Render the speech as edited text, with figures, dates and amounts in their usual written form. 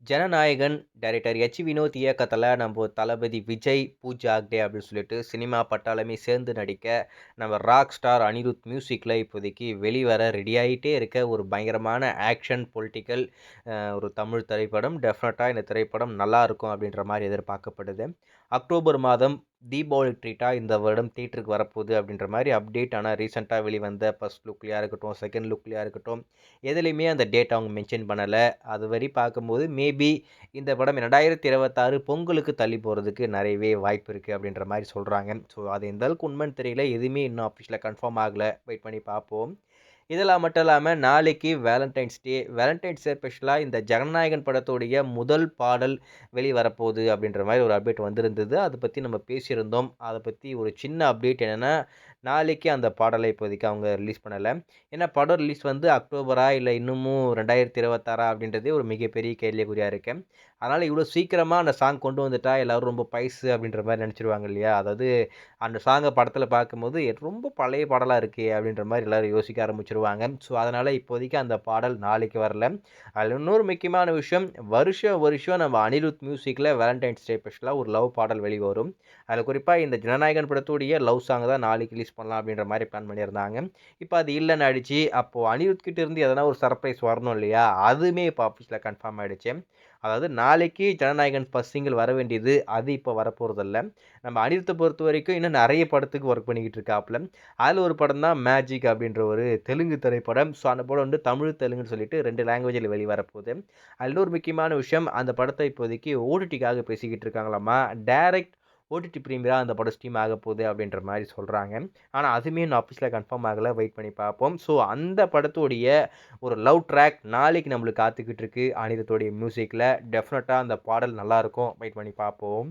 Jananayagan director Vinod இயக்கத்துல நம்ம தளபதி விஜய், பூஜா ஹெக்டே அப்படின்னு சொல்லிட்டு சினிமா பட்டாளமே சேர்ந்து நடிக்க, நம்ம ராக் ஸ்டார் அனிருத் மியூசிக்ல இப்போதைக்கு வெளிவர ரெடி ஆயிட்டே இருக்க ஒரு பயங்கரமான ஆக்ஷன் பொலிட்டிக்கல் ஒரு தமிழ் திரைப்படம். டெஃபினட்டா இந்த திரைப்படம் நல்லா இருக்கும் அப்படின்ற மாதிரி எதிர்பார்க்கப்படுது. அக்டோபர் மாதம் தீபாவளி ட்ரீட்டா இந்த வருடம் தியேட்டருக்கு வரப்போகுது அப்படின்ற மாதிரி அப்டேட். ஆனால் ரீசெண்டாக வெளிவந்த ஃபர்ஸ்ட் லுக்லையா இருக்கட்டும், செகண்ட் லுக்லையா இருக்கட்டும், எதுலையுமே அந்த டேட் அவங்க மென்ஷன் பண்ணலை. அது வரை பார்க்கும்போது மேபி இந்த படம் 2026 பொங்கலுக்கு தள்ளி போகிறதுக்கு நிறையவே வாய்ப்பு இருக்குது அப்படின்ற மாதிரி சொல்கிறாங்க. ஸோ அது எந்த அளவுக்கு உண்மைன்னு தெரியல. எதுவுமே இன்னும் ஆஃபீஸில் கன்ஃபார்ம் ஆகலை. வெயிட் பண்ணி பார்ப்போம். இதெல்லாம் மட்டும் இல்லாமல் நாளைக்கு வேலண்டைன்ஸ் டே ஸ்பெஷலாக இந்த ஜனநாயகன் படத்துடைய முதல் பாடல் வெளிவரப்போகுது அப்படின்ற மாதிரி ஒரு அப்டேட் வந்திருந்தது. அதை பற்றி நம்ம பேசியிருந்தோம். அதை பற்றி ஒரு சின்ன அப்டேட் என்னென்னா, நாளைக்கு அந்த பாடலை இப்போதைக்கு அவங்க ரிலீஸ் பண்ணலை. ஏன்னா படம் ரிலீஸ் வந்து அக்டோபரா இல்லை இன்னமும் 2026 அப்படின்றதே ஒரு மிகப்பெரிய கேள்விக்குறியாக இருக்கு. அதனால் இவ்வளோ சீக்கிரமாக அந்த சாங் கொண்டு வந்துட்டா எல்லோரும் ரொம்ப பைசு அப்படின்ற மாதிரி நினச்சிருவாங்க இல்லையா? அதாவது அந்த சாங்கை படத்தில் பார்க்கும்போது ரொம்ப பழைய பாடலாக இருக்கே அப்படின்ற மாதிரி எல்லோரும் யோசிக்க ஆரம்பிச்சிருவாங்க. ஸோ அதனால் இப்போதைக்கு அந்த பாடல் நாளைக்கு வரல. அதில் இன்னொரு முக்கியமான விஷயம், வருஷம் நம்ம அனிருத் மியூசிக்கில் வேலண்டைன்ஸ் டே ஸ்பெஷலாக ஒரு லவ் பாடல் வெளிவரும். அதில் குறிப்பாக இந்த ஜனநாயகன் படத்துடைய லவ் சாங் தான் நாளைக்கு ரிலீஸ் பண்ணலாம் அப்படின்ற மாதிரி பிளான் பண்ணியிருந்தாங்க. இப்போ அது இல்லைன்னு ஆயிடுச்சு. அப்போது அனிருத் கிட்ட இருந்து எதனா ஒரு சர்ப்ரைஸ் வரணும் இல்லையா? அதுவுமே இப்போ ஆஃபீஸில் கன்ஃபார்ம் ஆகிடுச்சு. அதாவது நாளைக்கு ஜனநாயகன் ஃபர்ஸ்ட் சிங்கிள் வர வேண்டியது, அது இப்போ வரப்போகிறதில்ல. நம்ம அனிருத்தை பொறுத்த வரைக்கும் இன்னும் நிறைய படத்துக்கு ஒர்க் பண்ணிக்கிட்டு இருக்காப்புல. அதில் ஒரு படம் தான் மேஜிக் அப்படின்ற ஒரு தெலுங்கு திரைப்படம். ஸோ அந்த படம் வந்து தமிழ் தெலுங்குன்னு சொல்லிட்டு 2 லாங்குவேஜில் வெளிவரப்போகுது. அதில் ஒரு முக்கியமான விஷயம், அந்த படத்தை இப்போதைக்கு ஓடிடிக்காக பேசிக்கிட்டு இருக்காங்களாமா. டைரக்ட் ஓடிடி ப்ரீமியராக அந்த படம் ஸ்ட்ரீம் ஆக போகுது அப்படின்ற மாதிரி சொல்கிறாங்க. ஆனால் அதுவுமே இன்னும் ஆஃபீஸில் கன்ஃபார்ம் ஆகலை. வெயிட் பண்ணி பார்ப்போம். ஸோ அந்த படத்துடைய ஒரு லவ் ட்ராக் நாளைக்கு நம்மளுக்கு காத்துக்கிட்டு இருக்கு அனிருத்தோடைய மியூசிக்கில். டெஃபினட்டாக அந்த பாடல் நல்லாயிருக்கும். வெயிட் பண்ணி பார்ப்போம்.